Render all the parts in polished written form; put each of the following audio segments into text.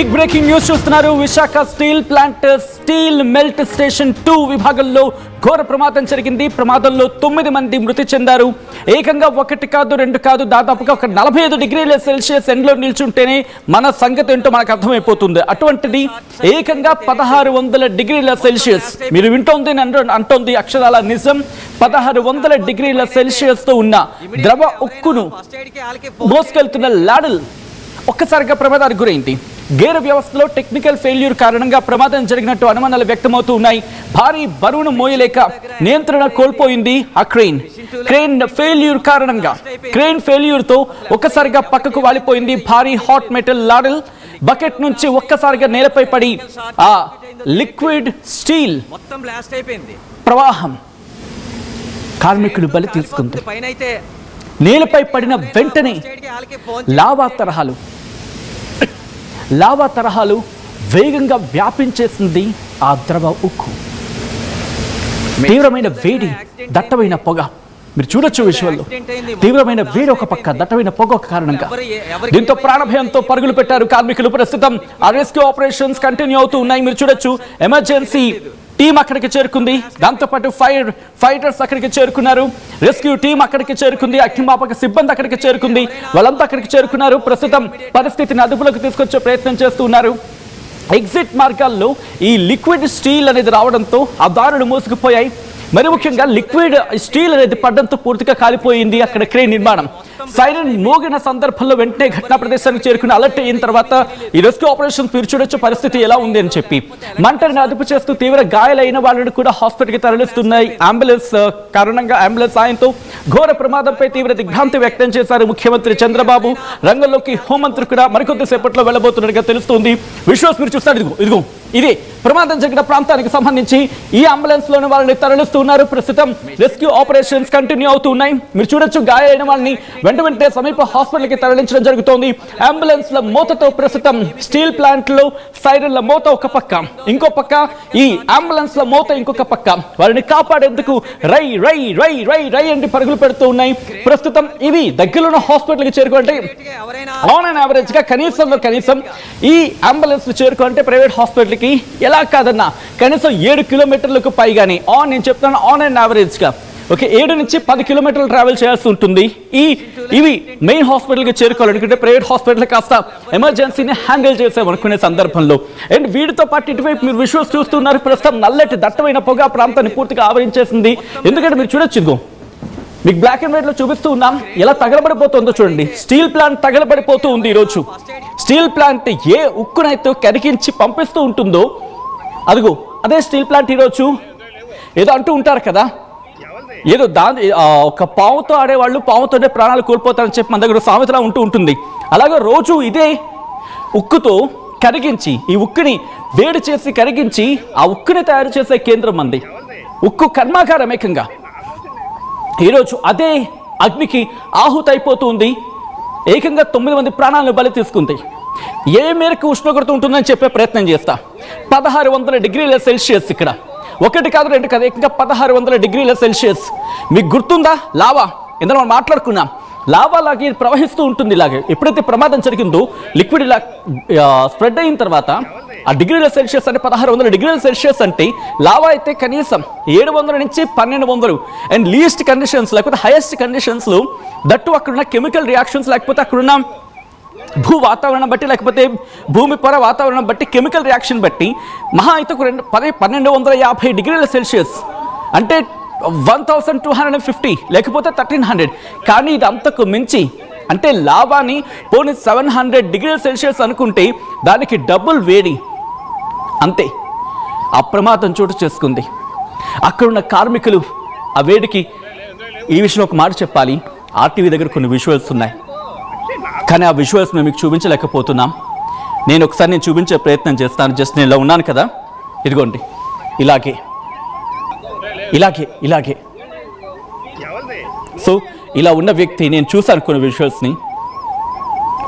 Big breaking news చూస్తున్నారు. Visakha steel plant steel melt station 2 విభాగంలో ఘోర ప్రమాదం జరిగింది. ప్రమాదంలో 9 మంది మృతి చెందారు. ఏకంగా 1 కాదు 2 కాదు, దాదాపుగా 45 డిగ్రీల సెల్సియస్ ఎండలో నిల్చుంటేనే మన సంగతి ఏంటో మనకు అర్థమైపోతుంది. అటువంటిది ఏకంగా 1600 డిగ్రీల సెల్సియస్. మీరు వింటోంది అంటోంది అక్షరాల నిజం. 1600 డిగ్రీల సెల్సియస్ తో ఉన్న ద్రవ ఉక్కును మోసుకెళ్తున్న లాడల్ ఒక్కసారిగా ప్రమాదానికి గురైంది. గేర్ వ్యవస్థలో టెక్నికల్ ఫెయిల్యూర్ కారణంగా ప్రమాదం జరిగినట్టు అనుమానాలు వ్యక్తమవుతూ ఉన్నాయి. భారీ బరువును మోయలేక నియంత్రణ కోల్పోయింది ఆ క్రెయిన్ ఫెయిల్యూర్ కారణంగా. క్రెయిన్ ఫెయిల్యూర్ తో ఒక్కసారిగా పక్కకు వాలిపోయింది భారీ హాట్ మెటల్ లాడల్. బకెట్ నుంచి ఒక్కసారిగా నేలపై పడి ఆ లిక్విడ్ స్టీల్ ప్రవాహం కార్మికులు బలి తీసుకుంది. నేలపై పడిన వెంటనే లావా తరహాలు వేగంగా వ్యాపించేసింది ఆ ద్రవ ఉక్కు. తీవ్రమైన వేడి, దట్టమైన పొగ మీరు చూడొచ్చు విజువల్లో. తీవ్రమైన వేడి ఒక పక్క, దట్టమైన పొగ ఒక కారణంగా. దీంతో ప్రాణభయంతో పరుగులు పెట్టారు కార్మికులు. ప్రస్తుతం ఆ రెస్క్యూ ఆపరేషన్స్ కంటిన్యూ అవుతూ ఉన్నాయి. మీరు చూడొచ్చు ఎమర్జెన్సీ టీం అక్కడికి చేరుకుంది. దాంతోపాటు ఫైటర్స్ అక్కడికి చేరుకున్నారు. రెస్క్యూ టీం అక్కడికి చేరుకుంది. అగ్నిమాపక సిబ్బంది అక్కడికి చేరుకుంది. వాళ్ళంతా అక్కడికి చేరుకున్నారు. ప్రస్తుతం పరిస్థితిని అదుపులోకి తీసుకొచ్చే ప్రయత్నం చేస్తూ ఉన్నారు. ఎగ్జిట్ మార్గాల్లో ఈ లిక్విడ్ స్టీల్ అనేది రావడంతో ఆ దారులు మూసుకుపోయాయి. మరి ముఖ్యంగా లిక్విడ్ స్టీల్ అనేది పడ్డంతో పూర్తిగా కాలిపోయింది అక్కడ క్రేన్ నిర్మాణం. సైరన్ మోగిన సందర్భంలో వెంటనే ఘటనా ప్రదేశానికి చేరుకుని అలర్ట్ అయిన తర్వాత ఈ రెస్క్యూ ఆపరేషన్ మీరు చూడొచ్చు పరిస్థితి ఎలా ఉంది అని చెప్పి మంటని అదుపు చేస్తూ తీవ్ర గాయాలైన వాళ్ళని కూడా హాస్పిటల్కి తరలిస్తున్నాయి. అంబులెన్స్ కారణంగా అంబులెన్స్ సాయంతో ఘోర ప్రమాదంపై తీవ్ర దిగ్భ్రాంతి వ్యక్తం చేశారు ముఖ్యమంత్రి చంద్రబాబు. రంగంలోకి హోంమంత్రి కూడా మరికొద్ది సేపట్లో వెళ్ళబోతున్నట్టుగా తెలుస్తుంది. విశ్వాస్ మీరు చూస్తారు, ఇదిగో ఇది ప్రమాదం జరిగిన ప్రాంతానికి సంబంధించి ఈ అంబులెన్స్ లోని వాళ్ళని తరలిస్తున్నారు. ప్రస్తుతం రెస్క్యూ ఆపరేషన్స్ కంటిన్యూ అవుతూ ఉన్నాయి. మీరు చూడొచ్చు గాయాలైన వాళ్ళని వెంటనే సమీప హాస్పిటల్కి తరలించడం జరుగుతోంది. అంబులెన్స్ల మోతతో ప్రస్తుతం స్టీల్ ప్లాంట్ లో సైరన్ల మోత ఒక పక్క, ఇంకో పక్క ఈ అంబులెన్స్ల మోత ఇంకొక పక్క. వారిని కాపాడేందుకు రై రై రై రై రై అండి పరుగులు పెడుతూ ఉన్నాయి. ప్రస్తుతం ఇవి దగ్గరలో హాస్పిటల్కి చేరుకుంటే ఆన్ అండ్ యావరేజ్ గా కనీసం ఈ అంబులెన్స్ చేరుకుంటే ప్రైవేట్ హాస్పిటల్ ఎలా కాదన్నా కనీసం 7 కిలోమీటర్లకు పైగానే నేను చెప్తాను ఆన్ అండ్ యావరేజ్ గా 7 నుంచి 10 కిలోమీటర్లు ట్రావెల్ చేయాల్సి ఉంటుంది. ఇవి మెయిన్ హాస్పిటల్కి చేరుకోవాలనుకుంటే ప్రైవేట్ హాస్పిటల్ కాస్త ఎమర్జెన్సీని హ్యాండిల్ చేసామనుకునే సందర్భంలో. అండ్ వీటితో పాటు ఇటువైపు మీరు విజువల్స్ చూస్తున్నారు. ప్రస్తుతం నల్లటి దట్టమైన పొగ ప్రాంతాన్ని పూర్తిగా ఆవరించేసింది. ఎందుకంటే మీరు చూడొచ్చు, మీకు బ్లాక్ అండ్ వైట్ లో చూపిస్తూ ఉన్నాం ఎలా తగలబడిపోతుందో చూడండి. స్టీల్ ప్లాంట్ తగలబడిపోతూ ఉంది. ఈరోజు స్టీల్ ప్లాంట్ ఏ ఉక్కునైతే కరిగించి పంపిస్తూ ఉంటుందో అదిగో అదే స్టీల్ ప్లాంట్ ఈరోజు ఏదో అంటూ ఉంటారు కదా, ఏదో ఒక పావుతో ఆడేవాళ్ళు పావుతోనే ప్రాణాలు కోల్పోతారని చెప్పి మన దగ్గర సామెతలా ఉంటుంది. అలాగే రోజు ఇదే ఉక్కుతో కరిగించి ఈ ఉక్కుని వేడి చేసి కరిగించి ఆ ఉక్కుని తయారు చేసే కేంద్రం మంది ఉక్కు కర్మాగారం. ఏకంగా ఈరోజు అదే అగ్నికి ఆహుతైపోతుంది. ఏకంగా 9 మంది ప్రాణాలను బలి తీసుకుంది. ఏ మేరకు ఉష్ణోగ్రత ఉంటుందని చెప్పే ప్రయత్నం చేస్తా. 1600 డిగ్రీల సెల్సియస్ ఇక్కడ 1 కాదు 2 కాదు, ఏకంగా 1600 డిగ్రీల సెల్సియస్. మీకు గుర్తుందా లావా? ఇందులో మనం మాట్లాడుకున్నాం. లావా లాగే ప్రవహిస్తూ ఉంటుంది. ఇలాగే ఎప్పుడైతే ప్రమాదం జరిగిందో లిక్విడ్ ఇలా స్ప్రెడ్ అయిన తర్వాత ఆ డిగ్రీల సెల్సియస్ అంటే 1600 డిగ్రీల సెల్సియస్ అంటే లావా అయితే కనీసం 700 నుంచి 1200 అండ్ లీస్ట్ కండిషన్స్ లేకపోతే హైయెస్ట్ కండిషన్స్ లో దట్టు అక్కడున్న కెమికల్ రియాక్షన్స్ లేకపోతే అక్కడున్న భూ వాతావరణం బట్టి లేకపోతే భూమి పొర వాతావరణం బట్టి కెమికల్ రియాక్షన్ బట్టి మహా అయితే 1250 డిగ్రీల సెల్సియస్ అంటే 1250 లేకపోతే 1300. కానీ ఇది అంతకు మించి అంటే లావాని పోనీ 700 డిగ్రీల సెల్సియస్ అనుకుంటే దానికి డబుల్ వేడి. అంతే ఆ ప్రమాదం చోటు చేసుకుంది. అక్కడున్న కార్మికులు ఆ వేడికి ఈ విషయంలో ఒక మాట చెప్పాలి. ఆర్టీవీ దగ్గర కొన్ని విజువల్స్ ఉన్నాయి, కానీ ఆ విజువల్స్ మేము మీకు చూపించలేకపోతున్నాం. నేను ఒకసారి చూపించే ప్రయత్నం చేస్తాను. జస్ట్ నేను ఇలా ఉన్నాను కదా, ఇదిగోండి ఇలాగే సో ఇలా ఉన్న వ్యక్తి నేను చూశాను కొన్ని విజువల్స్ని.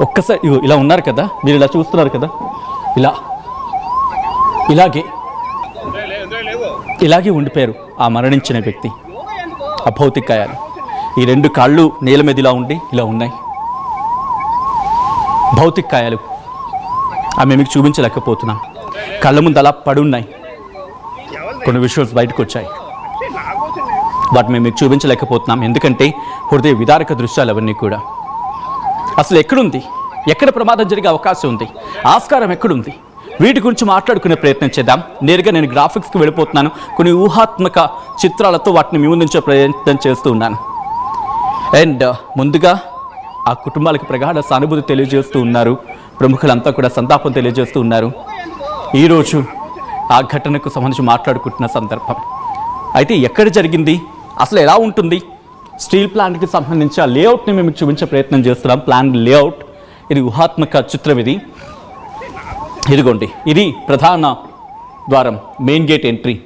ఒక్కసారి ఇలా ఉన్నారు కదా, మీరు ఇలా చూస్తున్నారు కదా, ఇలాగే ఉండిపోయారు ఆ మరణించిన వ్యక్తి. అభౌతిక గాయాలు. ఈ రెండు కాళ్ళు నేల మీద ఇలా ఉన్నాయి. భౌతిక గాయాలు. ఆమె మీకు చూపించలేకపోతున్నాం. కళ్ళ ముందు అలా పడున్నాయి, కొన్ని విజువల్స్ బయటకు వచ్చాయి, వాటి మేము మీకు చూపించలేకపోతున్నాం. ఎందుకంటే హృదయ విదారక దృశ్యాలు అవన్నీ కూడా. అసలు ఎక్కడుంది, ఎక్కడ ప్రమాదం జరిగే అవకాశం ఉంది, ఆస్కారం ఎక్కడుంది, వీటి గురించి మాట్లాడుకునే ప్రయత్నం చేద్దాం. నేరుగా నేను గ్రాఫిక్స్కి వెళ్ళిపోతున్నాను. కొన్ని ఊహాత్మక చిత్రాలతో వాటిని మీ ముందుంచే ప్రయత్నం చేస్తూ ఉన్నాను. అండ్ ముందుగా ఆ కుటుంబాలకు ప్రగాఢ సానుభూతి తెలియజేస్తూ ఉన్నారు. ప్రముఖులంతా కూడా సంతాపం తెలియజేస్తూ ఉన్నారు. ఈరోజు ఆ ఘటనకు సంబంధించి మాట్లాడుకుంటున్న సందర్భం. అయితే ఎక్కడ జరిగింది, అసలు ఎలా ఉంటుంది, స్టీల్ ప్లాంట్కి సంబంధించి ఆ లేఅవుట్ని మేము చూపించే ప్రయత్నం చేస్తున్నాం. ప్లాన్ లేఅవుట్, ఇది ఊహాత్మక చిత్రం. ఇదిగోండి, ఇది ప్రధాన ద్వారం, మెయిన్ గేట్ ఎంట్రీ.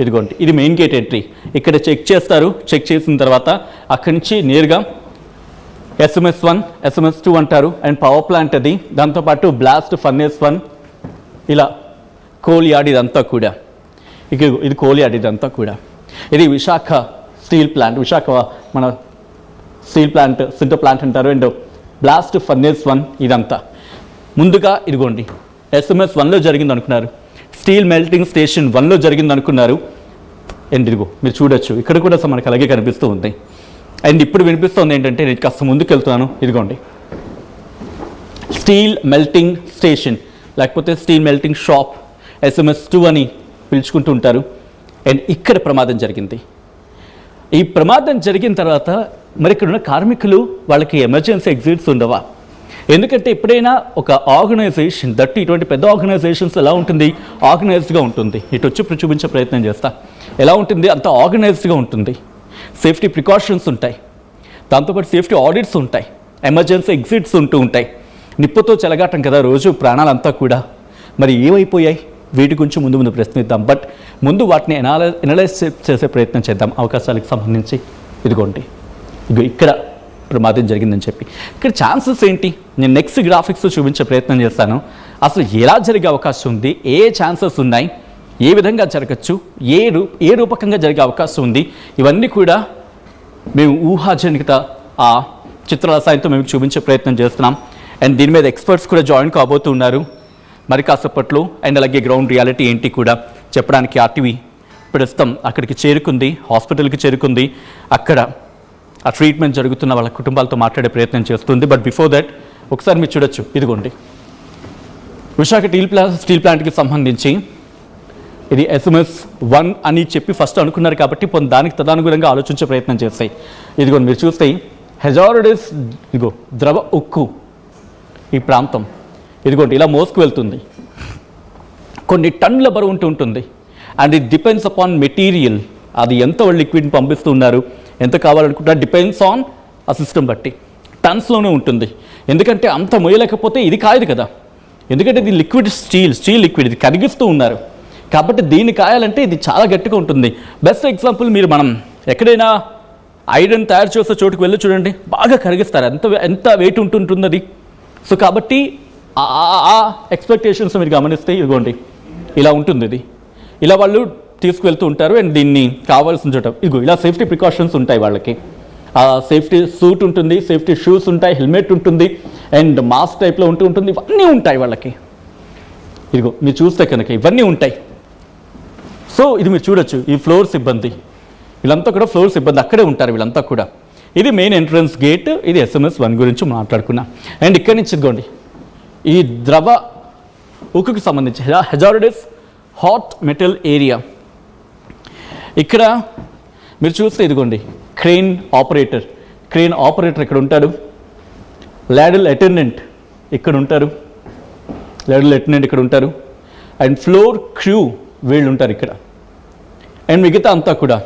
ఇదిగోండి, ఇది మెయిన్ గేట్ ఎంట్రీ. ఇక్కడ చెక్ చేస్తారు. చెక్ చేసిన తర్వాత అక్కడి నుంచి నేరుగా SMS1, SMS2 అంటారు. అండ్ పవర్ ప్లాంట్ అది. దాంతోపాటు బ్లాస్ట్ ఫర్నేస్ 1, ఇలా కోల్ యార్డ్ ఇదంతా కూడా. ఇక ఇది కోల్ యార్డ్ ఇదంతా కూడా. ఇది విశాఖ స్టీల్ ప్లాంట్, విశాఖ మన స్టీల్ ప్లాంట్, సింటర్ ప్లాంట్ అంటారు. అండ్ బ్లాస్ట్ ఫర్నేస్ 1 ఇదంతా. ముందుగా ఇదిగోండి, SMS1లో జరిగింది అనుకున్నారు, స్టీల్ మెల్టింగ్ స్టేషన్ 1లో జరిగింది అనుకున్నారు. అండ్ ఇదిగో మీరు చూడొచ్చు, ఇక్కడ కూడా మనకు అలాగే కనిపిస్తూ ఉంది. అండ్ ఇప్పుడు వినిపిస్తుంది ఏంటంటే, నేను కాస్త ముందుకు వెళ్తున్నాను. ఇదిగోండి, స్టీల్ మెల్టింగ్ స్టేషన్ లేకపోతే స్టీల్ మెల్టింగ్ షాప్, SMS2 అని పిలుచుకుంటూ ఉంటారు. అండ్ ఇక్కడ ప్రమాదం జరిగింది. ఈ ప్రమాదం జరిగిన తర్వాత మరి ఇక్కడ ఉన్న కార్మికులు, వాళ్ళకి ఎమర్జెన్సీ ఎగ్జిట్స్ ఉండవా? ఎందుకంటే ఎప్పుడైనా ఒక ఆర్గనైజేషన్, దట్టు ఇటువంటి పెద్ద ఆర్గనైజేషన్స్ ఎలా ఉంటుంది, ఆర్గనైజ్డ్గా ఉంటుంది. ఇటు వచ్చి ఇప్పుడు చూపించే ప్రయత్నం చేస్తా. ఎలా ఉంటుంది, అంత ఆర్గనైజ్డ్గా ఉంటుంది. సేఫ్టీ ప్రికాషన్స్ ఉంటాయి, దాంతోపాటు సేఫ్టీ ఆడిట్స్ ఉంటాయి, ఎమర్జెన్సీ ఎగ్జిట్స్ ఉంటూ ఉంటాయి. నిప్పుతో చెలగాటం కదా రోజు ప్రాణాలంతా కూడా. మరి ఏమైపోయాయి, వీటి గురించి ముందు ప్రశ్నిద్దాం. బట్ ముందు వాటిని ఎనలైజ్ చేసే ప్రయత్నం చేద్దాం అవకాశాలకు సంబంధించి. ఇదిగోండి, ఇక్కడ ప్రమాదం జరిగిందని చెప్పి ఇక్కడ ఛాన్సెస్ ఏంటి, నేను నెక్స్ట్ గ్రాఫిక్స్ చూపించే ప్రయత్నం చేస్తాను. అసలు ఎలా జరిగే అవకాశం ఉంది, ఏ ఛాన్సెస్ ఉన్నాయి, ఏ విధంగా జరగచ్చు, ఏ రూపకంగా జరిగే అవకాశం ఉంది, ఇవన్నీ కూడా మేము ఊహాజనిత ఆ చిత్రాల సాయంతో మేము చూపించే ప్రయత్నం చేస్తున్నాం. అండ్ దీని మీద ఎక్స్పర్ట్స్ కూడా జాయిన్ కాబోతూ ఉన్నారు మరి కాసేపట్లో. అండ్ అలాగే గ్రౌండ్ రియాలిటీ ఏంటి కూడా చెప్పడానికి RTV ప్రస్తుతం అక్కడికి చేరుకుంది, హాస్పిటల్కి చేరుకుంది. అక్కడ ఆ ట్రీట్మెంట్ జరుగుతున్న వాళ్ళ కుటుంబాలతో మాట్లాడే ప్రయత్నం చేస్తుంది. బట్ బిఫోర్ దట్ ఒకసారి మీరు చూడొచ్చు, ఇదిగోండి, విశాఖ స్టీల్ ప్లాంట్కి సంబంధించి ఇది SMS1 అని చెప్పి ఫస్ట్ అనుకున్నారు కాబట్టి దానికి తదనుగుణంగా ఆలోచించే ప్రయత్నం చేస్తాయి. ఇదిగోండి మీరు చూస్తే హెజార్డస్, ఇదిగో ద్రవ ఉక్కు ఈ ప్రాంతం, ఇదిగోండి ఇలా మోసుకు వెళ్తుంది. కొన్ని టన్నుల బరువు ఉంటుంది. And it depends upon material, అది ఎంత వాళ్ళు లిక్విడ్ని పంపిస్తూ ఉన్నారు, ఎంత కావాలనుకుంటారు, డిపెండ్స్ ఆన్ ఆ సిస్టమ్ బట్టి టన్స్లోనే ఉంటుంది. ఎందుకంటే అంత మోయలేకపోతే ఇది కాయదు కదా, ఎందుకంటే ఇది లిక్విడ్ స్టీల్ లిక్విడ్, ఇది కరిగిస్తూ ఉన్నారు కాబట్టి దీన్ని కాయాలంటే ఇది చాలా గట్టిగా ఉంటుంది. బెస్ట్ ఎగ్జాంపుల్, మనం ఎక్కడైనా ఐరన్ తయారు చేసే చోటుకు వెళ్ళి చూడండి, బాగా కరిగిస్తారు, ఎంత వెయిట్ ఉంటుంటుంది అది. సో కాబట్టి ఆ ఎక్స్పెక్టేషన్స్ మీరు గమనిస్తే ఇదిగోండి ఇలా ఉంటుంది. ఇది ఇలా వాళ్ళు తీసుకువెళ్తూ ఉంటారు. అండ్ దీన్ని కావాల్సిన చోట ఇదిగో ఇలా సేఫ్టీ ప్రికాషన్స్ ఉంటాయి వాళ్ళకి. సేఫ్టీ సూట్ ఉంటుంది, సేఫ్టీ షూస్ ఉంటాయి, హెల్మెట్ ఉంటుంది, అండ్ మాస్క్ టైప్లో ఉంటుంది. ఇవన్నీ ఉంటాయి వాళ్ళకి. ఇదిగో మీరు చూస్తే కనుక ఇవన్నీ ఉంటాయి. సో ఇది మీరు చూడొచ్చు, ఈ ఫ్లోర్ సిబ్బంది, వీళ్ళంతా కూడా ఫ్లోర్ సిబ్బంది అక్కడే ఉంటారు వీళ్ళంతా కూడా. ఇది మెయిన్ ఎంట్రన్స్ గేట్. ఇది SMS1 గురించి మాట్లాడుకున్నాం. అండ్ ఇక్కడి నుంచి ఇదిగోండి ఈ ద్రవ ఉక్కుకి సంబంధించి హెజార్డస్ హాట్ మెటల్ ఏరియా. ఇక్కడ మీరు చూస్తే ఇదిగోండి క్రేన్ ఆపరేటర్ ఇక్కడ ఉంటాడు, లాడల్ అటెండెంట్ ఇక్కడ ఉంటారు, అండ్ ఫ్లోర్ క్రూ వీళ్ళు ఉంటారు ఇక్కడ. అండ్ మిగతా అంతా కూడా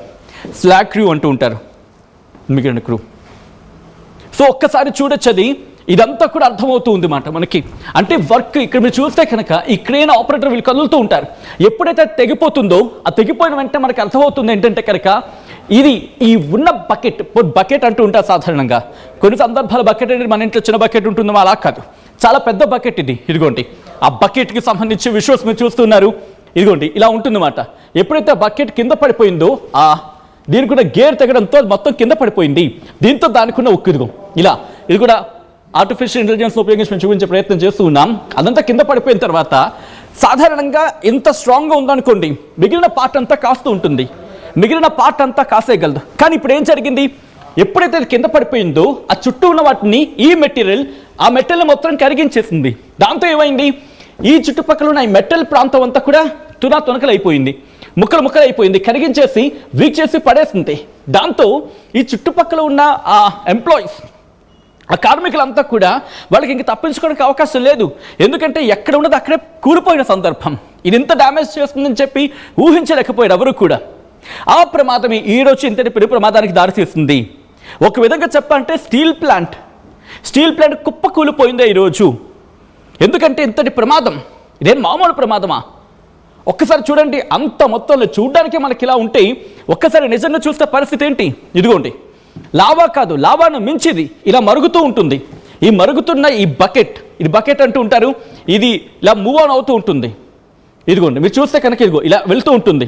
స్లాక్ క్రూ అంటూ ఉంటారు, మిగిలిన క్రూ. సో ఒక్కసారి చూడొచ్చు, అది ఇదంతా కూడా అర్థమవుతూ ఉంది మాట మనకి. అంటే వర్క్ ఇక్కడ మీరు చూస్తే కనుక ఈ క్రేన్ ఆపరేటర్ వీళ్ళు కదులుతూ ఉంటారు. ఎప్పుడైతే తెగిపోతుందో ఆ తెగిపోయిన వెంటనే మనకు అర్థమవుతుంది ఏంటంటే కనుక ఇది ఈ ఉన్న బకెట్ అంటూ ఉంటారు సాధారణంగా. కొన్ని సందర్భాలు బకెట్ అనేది మన ఇంట్లో చిన్న బకెట్ ఉంటుందో అలా కాదు, చాలా పెద్ద బకెట్ ఇది. ఇదిగోండి ఆ బకెట్కి సంబంధించి విజువల్స్ మీరు చూస్తున్నారు. ఇదిగోండి ఇలా ఉంటుందన్నమాట. ఎప్పుడైతే ఆ బకెట్ కింద పడిపోయిందో దీనికి కూడా గేర్ తెగడంతో మొత్తం కింద పడిపోయింది. దీంతో దానికి ఉన్న ఉక్కు ఇదిగో ఇలా ఇది కూడా ఆర్టిఫిషియల్ ఇంటెలిజెన్స్ ఉపయోగించి మేము చూపించే ప్రయత్నం చేస్తూ ఉన్నాం. అదంతా కింద పడిపోయిన తర్వాత సాధారణంగా ఎంత స్ట్రాంగ్గా ఉందనుకోండి, మిగిలిన పార్ట్ అంతా కాస్తూ ఉంటుంది, మిగిలిన పార్ట్ అంతా కాసేయగలదు. కానీ ఇప్పుడు ఏం జరిగింది, ఎప్పుడైతే కింద పడిపోయిందో ఆ చుట్టూ ఉన్న వాటిని ఈ మెటీరియల్ ఆ మెటల్ మొత్తం కరిగించేసింది. దాంతో ఏమైంది, ఈ చుట్టుపక్కల ఉన్న ఈ మెటల్ ప్రాంతం అంతా కూడా తునకలైపోయింది, ముక్కలు అయిపోయింది, కరిగించేసి వీక్ చేసి పడేసింది. దాంతో ఈ చుట్టుపక్కల ఉన్న ఆ ఎంప్లాయీస్, ఆ కార్మికులంతా కూడా వాళ్ళకి ఇంక తప్పించుకోవడానికి అవకాశం లేదు. ఎందుకంటే ఎక్కడ ఉన్నది అక్కడే కూలిపోయిన సందర్భం. ఇది ఇంత డ్యామేజ్ చేస్తుందని చెప్పి ఊహించలేకపోయారు ఎవరు కూడా. ఆ ప్రమాదమే ఈరోజు ఇంతటి పెను ప్రమాదానికి దారితీస్తుంది. ఒక విధంగా చెప్పాలంటే స్టీల్ ప్లాంట్ కుప్ప కూలిపోయిందే ఈరోజు. ఎందుకంటే ఇంతటి ప్రమాదం ఇదేం మామూలు ప్రమాదమా? ఒక్కసారి చూడండి, అంత మొత్తంలో చూడడానికే మనకి ఇలా ఉంటే ఒక్కసారి నిజంగా చూస్తే పరిస్థితి ఏంటి? ఇదిగోండి, లావా కాదు, లావాను మించిది ఇలా మరుగుతూ ఉంటుంది. ఈ మరుగుతున్న ఈ బకెట్, ఇది బకెట్ అంటూ ఉంటారు, ఇది ఇలా మూవ్ ఆన్ అవుతూ ఉంటుంది. ఇదిగోండి మీరు చూస్తే కనుక ఇదిగో ఇలా వెళ్తూ ఉంటుంది,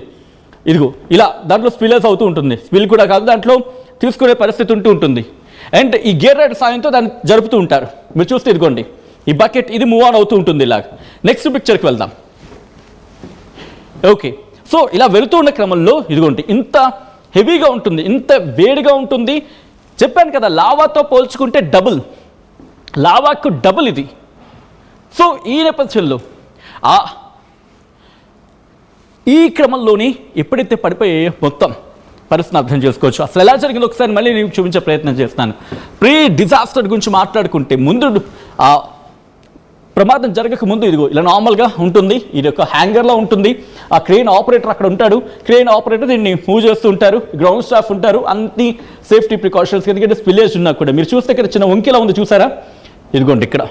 ఇదిగో ఇలా దాంట్లో స్పిల్లర్స్ అవుతూ ఉంటుంది. స్పిల్ కూడా కాదు, దాంట్లో తీసుకునే పరిస్థితి ఉంటుంది. అండ్ ఈ గేర్ రైడ్ సాయంతో దాన్ని జరుపుతూ ఉంటారు. మీరు చూస్తే ఇదిగోండి ఈ బకెట్ ఇది మూవ్ ఆన్ అవుతూ ఉంటుంది ఇలాగ. నెక్స్ట్ పిక్చర్కి వెళ్దాం. ఓకే, సో ఇలా వెళుతూ ఉన్న క్రమంలో ఇదిగోండి ఇంత హెవీగా ఉంటుంది, ఇంత వేడిగా ఉంటుంది. చెప్పాను కదా, లావాతో పోల్చుకుంటే డబుల్, లావాకు డబుల్ ఇది. సో ఈ నేపథ్యంలో ఈ క్రమంలోని ఎప్పుడైతే పడిపోయే మొత్తం పరిస్థితిని అర్థం చేసుకోవచ్చు. అసలు ఎలా జరిగిందో ఒకసారి మళ్ళీ నేను చూపించే ప్రయత్నం చేస్తాను. ప్రీ డిజాస్టర్ గురించి మాట్లాడుకుంటే ముందు ప్రమాదం జరగక ముందు ఇదిగో ఇలా నార్మల్గా ఉంటుంది, ఇది ఒక హ్యాంగర్లో ఉంటుంది. ఆ క్రేన్ ఆపరేటర్ అక్కడ ఉంటాడు, క్రేన్ ఆపరేటర్ దీన్ని మూవ్ చేస్తూ ఉంటారు, గ్రౌండ్ స్టాఫ్ ఉంటారు, అన్ని సేఫ్టీ ప్రికాషన్స్. ఎందుకంటే స్పిల్లేజ్ ఉన్నా కూడా మీరు చూస్తే ఇక్కడ చిన్న వంకిలా ఉంది చూసారా, ఇదిగోండి ఇక్కడ.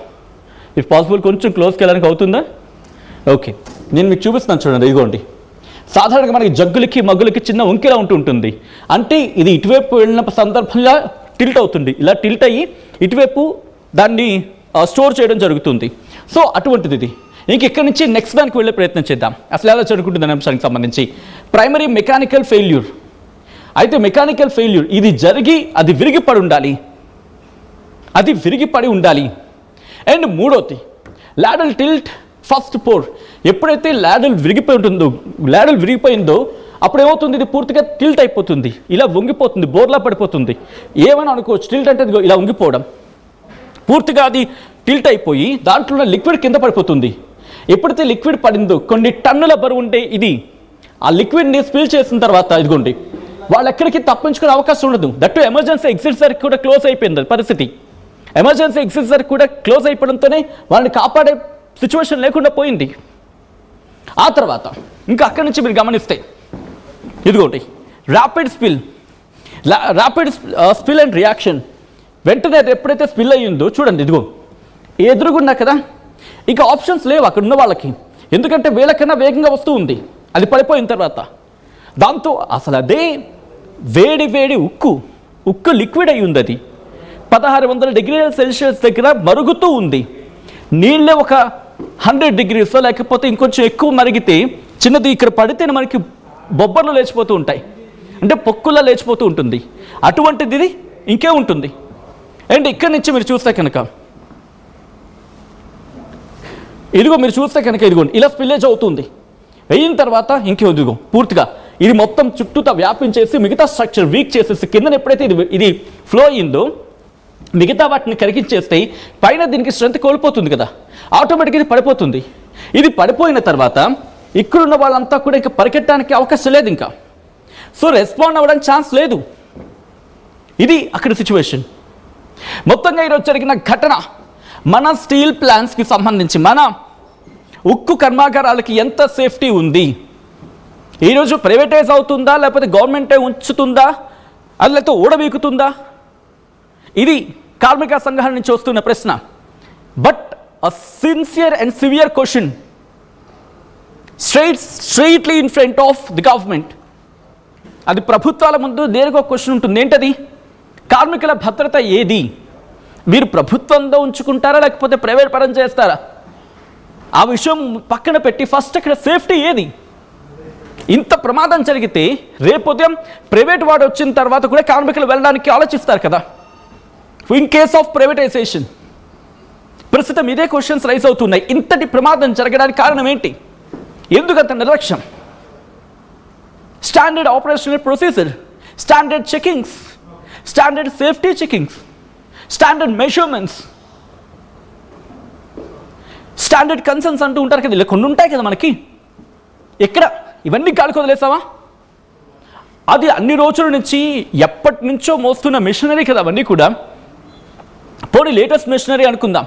ఇఫ్ పాసిబుల్ కొంచెం క్లోజ్కి వెళ్ళడానికి అవుతుందా? ఓకే, నేను మీకు చూపిస్తున్నాను చూడండి. ఇదిగోండి సాధారణంగా మనకి జగ్గులకి మగ్గులకి చిన్న వంకిలా ఉంటుంది. అంటే ఇది ఇటువైపు వెళ్ళిన సందర్భంగా టిల్ట్ అవుతుంది, ఇలా టిల్ట్ అయ్యి ఇటువైపు దాన్ని స్టోర్ చేయడం జరుగుతుంది. సో అటువంటిది ఇది. ఇక్కడి నుంచి నెక్స్ట్ దానికి వెళ్ళే ప్రయత్నం చేద్దాం. అసలు ఎలా జరుగుతుంది అనే అంశానికి సంబంధించి ప్రైమరీ మెకానికల్ ఫెయిల్యూర్. అయితే మెకానికల్ ఫెయిల్యూర్ ఇది జరిగి అది విరిగిపడి ఉండాలి, అండ్ మూడోది లాడల్ టిల్ట్ ఫస్ట్ పోర్. ఎప్పుడైతే లాడల్ విరిగిపోయిందో అప్పుడు ఏమవుతుంది, ఇది పూర్తిగా టిల్ట్ అయిపోతుంది, ఇలా వంగిపోతుంది, బోర్లా పడిపోతుంది. ఏమైనా అనుకోవచ్చు, టిల్ట్ అంటే ఇలా వంగిపోవడం. పూర్తిగా అది టిల్ట్ అయిపోయి దాంట్లో ఉన్న లిక్విడ్ కింద పడిపోతుంది. ఎప్పుడైతే లిక్విడ్ పడిందో కొన్ని టన్నుల బరువు ఉంటే ఇది ఆ లిక్విడ్ని స్పిల్ చేసిన తర్వాత ఇదిగోండి వాళ్ళు ఎక్కడికి తప్పించుకునే అవకాశం ఉండదు. దట్టు ఎమర్జెన్సీ ఎగ్జిట్ సర్క్ కూడా క్లోజ్ అయిపోయింది పరిస్థితి. ఎమర్జెన్సీ ఎగ్జిట్ సర్క్ కూడా క్లోజ్ అయిపోవడంతోనే వాళ్ళని కాపాడే సిచ్యువేషన్ లేకుండా పోయింది. ఆ తర్వాత ఇంకా అక్కడి నుంచి మీరు గమనిస్తే ఇదిగోటి ర్యాపిడ్ స్పిల్ అండ్ రియాక్షన్. వెంటనే ఎప్పుడైతే స్పిల్ అయ్యిందో చూడండి, ఇదిగో ఎదురుగున్నా కదా, ఇక ఆప్షన్స్ లేవు అక్కడ ఉన్న వాళ్ళకి. ఎందుకంటే వీళ్ళకన్నా వేగంగా వస్తూ ఉంది అది పడిపోయిన తర్వాత. దాంతో అసలు అదే వేడి ఉక్కు లిక్విడ్ అయి ఉంది. అది 1600 డిగ్రీల సెల్సియస్ దగ్గర మరుగుతూ ఉంది. నీళ్ళే ఒక 100 డిగ్రీస్ లేకపోతే ఇంకొంచెం ఎక్కువ మరిగితే చిన్నది ఇక్కడ పడితే మనకి బొబ్బర్లు లేచిపోతూ ఉంటాయి, అంటే పొక్కులా లేచిపోతూ ఉంటుంది. అటువంటిది ఇది ఇంకే ఉంటుంది. అండ్ ఇక్కడి నుంచి మీరు చూస్తే కనుక ఇదిగోండి ఇలా స్పిల్లేజ్ అవుతుంది. అయిన తర్వాత ఇదిగో పూర్తిగా ఇది మొత్తం చుట్టూతా వ్యాపించేసి మిగతా స్ట్రక్చర్ వీక్ చేసేసి కింద ఎప్పుడైతే ఇది ఫ్లో అయిందో మిగతా వాటిని కరిగించేస్తే పైన దీనికి స్ట్రెంత్ కోల్పోతుంది కదా, ఆటోమేటిక్గా ఇది పడిపోతుంది. ఇది పడిపోయిన తర్వాత ఇక్కడున్న వాళ్ళంతా కూడా ఇంకా పరిగెట్టడానికి అవకాశం లేదు, ఇంకా సో రెస్పాండ్ అవ్వడానికి ఛాన్స్ లేదు. ఇది అక్కడ సిచ్యువేషన్. మొత్తంగా ఈరోజు జరిగిన ఘటన మన స్టీల్ ప్లాంట్స్కి సంబంధించి మన ఉక్కు కర్మాగారాలకి ఎంత సేఫ్టీ ఉంది, ఈరోజు ప్రైవేటైజ్ అవుతుందా లేకపోతే గవర్నమెంటే ఉంచుతుందా, అది లేకపోతే ఊడబీకుతుందా, ఇది కార్మిక సంఘాల నుంచి వస్తున్న ప్రశ్న. But a sincere and severe question straightly in front of the government. అది ప్రభుత్వాల ముందు నేరుగా క్వశ్చన్ ఉంటుంది. ఏంటది? కార్మికుల భద్రత ఏది? మీరు ప్రభుత్వంలో ఉంచుకుంటారా లేకపోతే ప్రైవేట్ పరం చేస్తారా? ఆ విషయం పక్కన పెట్టి ఫస్ట్ అక్కడ సేఫ్టీ ఏది? ఇంత ప్రమాదం జరిగితే రేపు ఉదయం ప్రైవేట్ వాడు వచ్చిన తర్వాత కూడా కార్మికులు వెళ్ళడానికి ఆలోచిస్తారు కదా. ఇన్ కేస్ ఆఫ్ ప్రైవేటైజేషన్ ప్రస్తుతం ఇదే క్వశ్చన్స్ రైజ్ అవుతున్నాయి. ఇంతటి ప్రమాదం జరగడానికి కారణం ఏంటి? ఎందుకంత నిర్లక్ష్యం? Standard operational procedure, standard checkings, standard safety checkings, standard measurements, standard concerns అంటూ ఉంటారు కదా, ఇలా కొన్ని ఉంటాయి కదా మనకి. ఎక్కడ ఇవన్నీ గాలికి వదిలేసావా? అది అన్ని రోజుల నుంచి ఎప్పటి నుంచో మోస్తున్న మిషనరీ కదా అవన్నీ కూడా. పోనీ లేటెస్ట్ మిషనరీ అనుకుందాం,